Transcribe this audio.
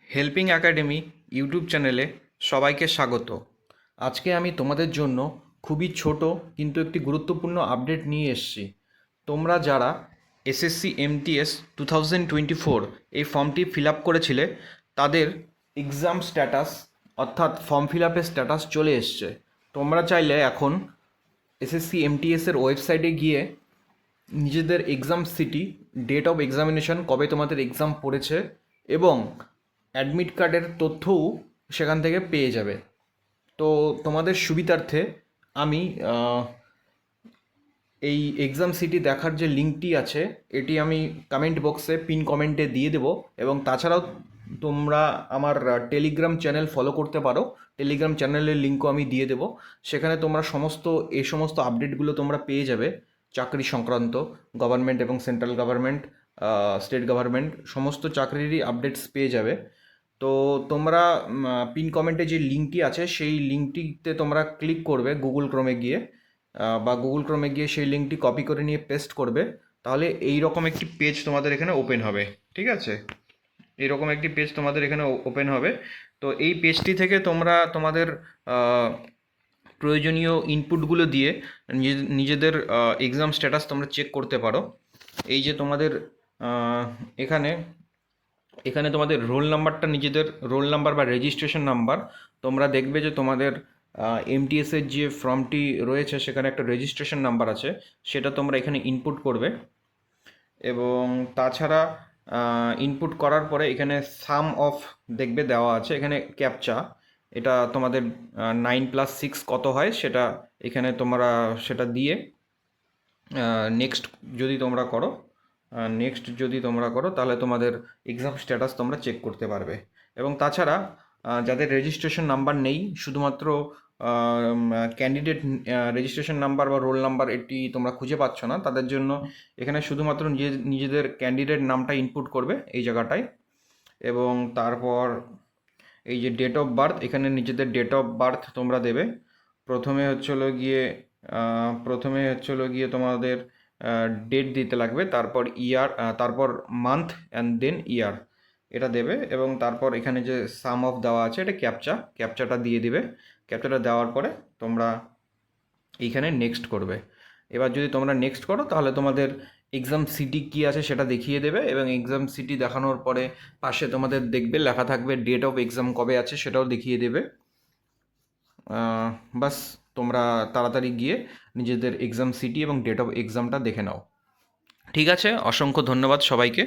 Helping academy YouTube চ্যানেলে সবাইকে স্বাগত। আজকে আমি তোমাদের জন্য খুবই ছোট কিন্তু একটি গুরুত্বপূর্ণ আপডেট নিয়ে এসেছি। তোমরা যারা এসএসসি এমটিএস 2024 এই ফর্মটি ফিল আপ করেছিলে, তাদের এক্সাম স্ট্যাটাস অর্থাৎ ফর্ম ফিল আপের স্ট্যাটাস চলে এসছে। তোমরা চাইলে এখন এসএসসি এমটিএসের ওয়েবসাইটে গিয়ে নিজেদের exam city, date of examination, কবে তোমাদের এক্সাম পড়েছে এবং অ্যাডমিট কার্ডের তথ্যও সেখান থেকে পেয়ে যাবে। তো তোমাদের সুবিধার্থে আমি এই এক্সাম সিটি দেখার যে লিঙ্কটি আছে, এটি আমি কমেন্ট বক্সে পিন কমেন্টে দিয়ে দেবো। এবং তাছাড়াও তোমরা আমার টেলিগ্রাম চ্যানেল ফলো করতে পারো। টেলিগ্রাম চ্যানেলের লিঙ্কও আমি দিয়ে দেবো। সেখানে তোমরা এই সমস্ত আপডেটগুলো তোমরা পেয়ে যাবে। চাকরি সংক্রান্ত, গভর্নমেন্ট এবং সেন্ট্রাল গভর্নমেন্ট, স্টেট গভর্নমেন্ট সমস্ত চাকরিরই আপডেটস পেয়ে যাবে। তো তোমরা পিন কমেন্টে যে লিঙ্কটি আছে সেই লিঙ্কটিতে তোমরা ক্লিক করবে গুগল ক্রোমে গিয়ে, বা গুগল ক্রোমে গিয়ে সেই লিঙ্কটি কপি করে নিয়ে পেস্ট করবে। তাহলে এই রকম একটি পেজ তোমাদের এখানে ওপেন হবে। ঠিক আছে, এইরকম একটি পেজ তোমাদের এখানে ওপেন হবে। তো এই পেজটি থেকে তোমরা তোমাদের প্রয়োজনীয় ইনপুটগুলো দিয়ে নিজেদের এক্সাম স্ট্যাটাস তোমরা চেক করতে পারো। এই যে তোমাদের এখানে এখানে তোমাদের রোল নাম্বারটা, নিজেদের রোল নাম্বার বা রেজিস্ট্রেশন নাম্বার, তোমরা দেখবে যে তোমাদের এমটিএসের যে ফর্মটি রয়েছে সেখানে একটা রেজিস্ট্রেশন নাম্বার আছে, সেটা তোমরা এখানে ইনপুট করবে। এবং তাছাড়া ইনপুট করার পরে এখানে সাম অফ দেখবে দেওয়া আছে, এখানে ক্যাপচা, এটা তোমাদের 9+6 কত হয় সেটা এখানে তোমরা সেটা দিয়ে নেক্সট যদি তোমরা করো তাহলে তোমাদের এক্সাম স্ট্যাটাস তোমরা চেক করতে পারবে। এবং তাছাড়া যাদের রেজিস্ট্রেশন নাম্বার নেই, শুধুমাত্র ক্যান্ডিডেট রেজিস্ট্রেশন নাম্বার বা রোল নাম্বার এটি তোমরা খুঁজে পাচ্ছ না, তাদের জন্য এখানে শুধুমাত্র নিজেদের ক্যান্ডিডেট নামটা ইনপুট করবে এই জায়গাটায়। এবং তারপর এই যে ডেট অফ বার্থ, এখানে নিজেদের ডেট অফ বার্থ তোমরা দেবে। প্রথমে হচ্ছে হলো গিয়ে তোমাদের ডেট দিতে লাগবে, তারপর ইয়ার, তারপর মান্থ অ্যান্ড দেন ইয়ার, এটা দেবে। এবং তারপর এখানে যে সাম অফ দেওয়া আছে, এটা ক্যাপচাটা দিয়ে দিবে। ক্যাপচাটা দেওয়ার পরে তোমরা এইখানে নেক্সট করবে। এবার যদি তোমরা নেক্সট করো তাহলে তোমাদের এক্সাম সিটি কী আছে সেটা দেখিয়ে দেবে। এবং এক্সাম সিটি দেখানোর পরে পাশে তোমাদের দেখবে লেখা থাকবে ডেট অফ এক্সাম কবে আছে, সেটাও দেখিয়ে দেবে। বাস, তোমরা তাড়াতাড়ি গিয়ে নিজেদের এক্সাম সিটি এবং ডেট অফ এক্সামটা দেখে নাও। ঠিক আছে, অসংখ্য ধন্যবাদ সবাইকে।